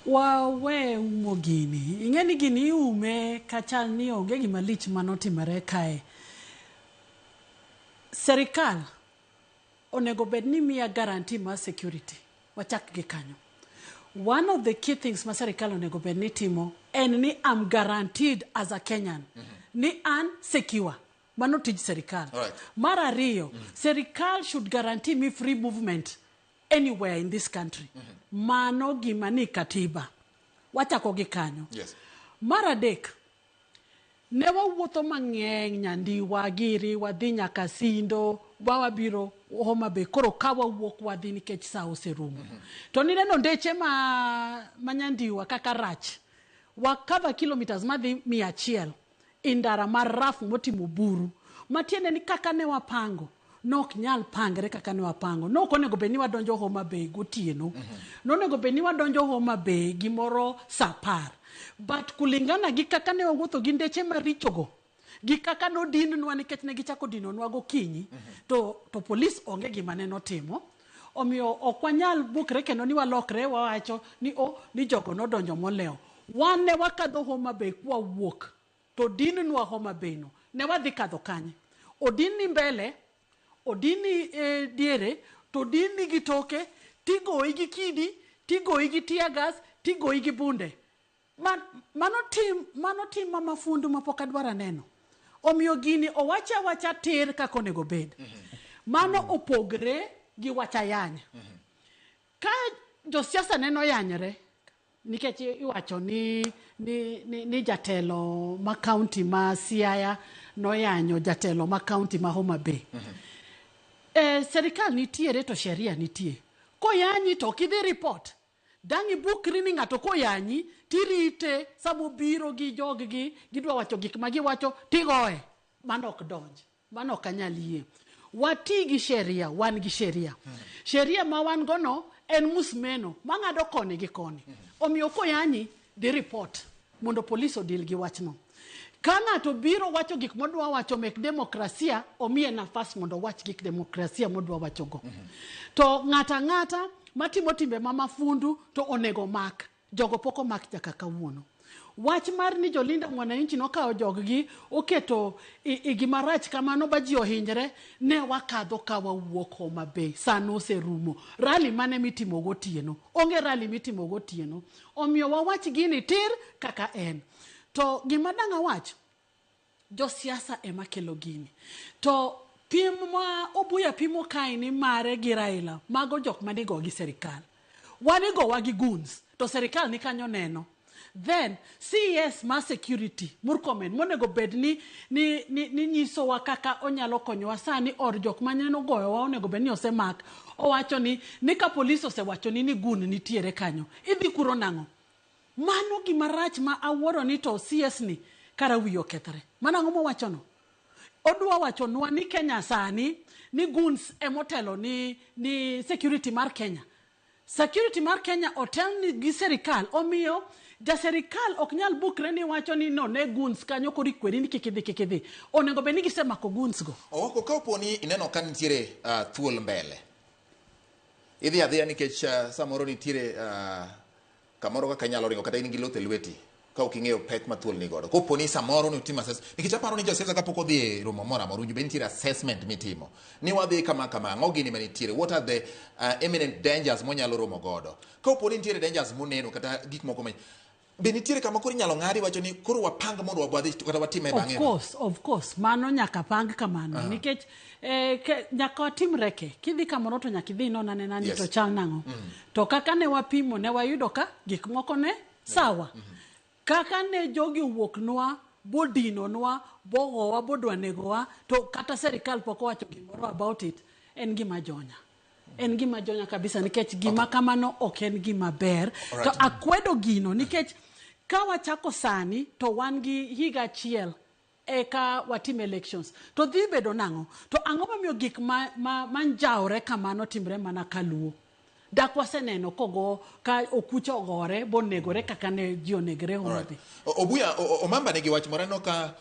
Wawe umo gini. Ingeni gini ume kachal ni onge gima lich manotimore kae. Serikal onego bedni miya guarantee ma security. Wachak gi kanyo. One of the key things ma serikal onego bedni timo en ni I'm guaranteed as a Kenyan. Ni an secure. Mano tij serikal. Right. Mara riyo, serikal should guarantee me free movement anywhere in this country. Mano gima ni katiba. Wachako gi kanyo. Yes. Mara dek, ne wawuotho mang'eny Nyandiwa, Giri, wadhi nyaka Sindo, wawabiro Homa Bay, koro ka wawuok wadhi nikech sa oserumo. To nineno ndeche ma Nyandiwa kaka rach. Wakava kilometers madhi 100 indara marafu motimo buru. Matiende ni kaka ne wapango. Nok nyal pangre kaka ne wapango. Nok onego bedni wadonjo Homa Bay gotieno. Nonego bedni wadonjo Homa Bay gimoro sa 10. But kulingana gi kaka ne wawuotho gi ndeche marichogo. Gi kaka no dinwa nikech ne gichako dinonwa gokinyi. To polis onge gima ne notimo. Omiyo okwanyal bukre kendo ni walokre wawacho ni jogo nodonjo moleo. Wan ne wakadho Homa Bay kwa wuok. To dinwa Homa Bay no. Ne wadhi kadho kanye. Odini mbele, odini diere, to dini gitoke, tigoi gi kidi, tigoi gi tear gas, tigoi gi bunde. Mano tim mama fundu mapoka dwara neno. Omiyo gini owacha tir kako nego bed. Mano opogre gi wacha yanya. Ka josiasa neno yanyre, nikech iwacho ni jatelo ma county ma Siaya no yanyo jatelo ma county ma Homa Bay. Serikal nitiere to sheria nitie. Ko yanyi to kidhi report. Dangi bukri ni ng'ato ko yanyi tirite samo biro gi joggi gidwa wacho gik ma giwacho tigoe. Mano ok donj. Mano ok anyal yie. Wati gi sheria, wan gi sheria. Sheria ma wan gono en musmeno mang'ado koni gi koni. Omiyo ko yanyi di report mondo polis odil gi wachno. Ka ng'ato biro wacho gik modwa wacho mek demokrasia, omiye nafas mondo wach gik demokrasia modwa wacho go. To ng'ata matimo timbe mafundu to onego mak. Jogo poko mak jaka kawuono. Wach mar ni jolinda mwananchi nokao joggi oketo gima rach kamano ba ji ohinjre, ne wakadho ka wawuok Homa Bay sano oserumo. Rally mane mitimo gotieno, onge rally mitimo gotieno. Omiyo wawach gini tir kaka en. To gima danga wach, josiasa ema kelo gini. To pim ma Obuya pimo kaini mare gi Raila, mago jok manigo gi serikal. Wanigo wagi goons, to serikal ni kanyo neno. Then CS ma security Murkomen monego bed ni nyiso wa kaka onyalo konyowa sani or jok manyeno goyo wa onego bed ni osemak. Owacho ni ka polis osewacho ni gun nitiere kanyo. Idhi kuro nango. Mano gima rach ma awuoro ni to CS ni kara wiyo kethre. Mana ngomo wacho no. Odwa wacho nwa ni Kenya sani ni guns emotelo ni security mar Kenya. Security mar Kenya otel ni gi serikal. Omiyo ja serikal ok nyal bukre ni wacho ni no ne guns kanyo kori kweri ni kikidhi. Onego be ni gisemako guns go. Oko ka oponi ineno ka nitiere thuol mbele. Idhi adhiya nikech samoro nitiere kamoro kaka nyalo ringo kata in gi lote lweti ka ok ing'eyo pek ma thuol ni godo. Koponi samoro ni utimo assessment. Nikech aparo ni josiasa kapok odhi e romo moro amora be nitiere assessment mitimo. Ni wadhi kama ang'o gini manitiere. What are the imminent dangers monyalo romo godo? Ka oponi nitiere dangers moneno kata gik moko be nitiere kama koro inyalo ng'adi wacho ni koro wapang mondo wabadhi kata watime bang'e. Of course. Mano nyaka pang kamano. Nikech nyaka watimre ke. Kidhi kamoro to nyaka idhi nona nena ni to chal nango. To kaka ne wapimo ne wayudo ka gik moko ne sawa. Kaka ne jogi wuoknwa, bodinonwa, bogowa, bodwa negowa, to kata serikal poko wacho gimoro about it, en gima jonya. En gima jonya kabisa nikech gima kamano ok en gima ber. To akwedo gino nikech ka wachako sani to wan gi higa achiel eka watim elections. To dhi bedo nango. To ang'o mamiyo gik manjaore kamano timre mana kaluo. Dak waseneno kogo ka okucha ogore bonegore kaka ne ji onegre Homa Bay. Obuya Omamba nigi wach morano ka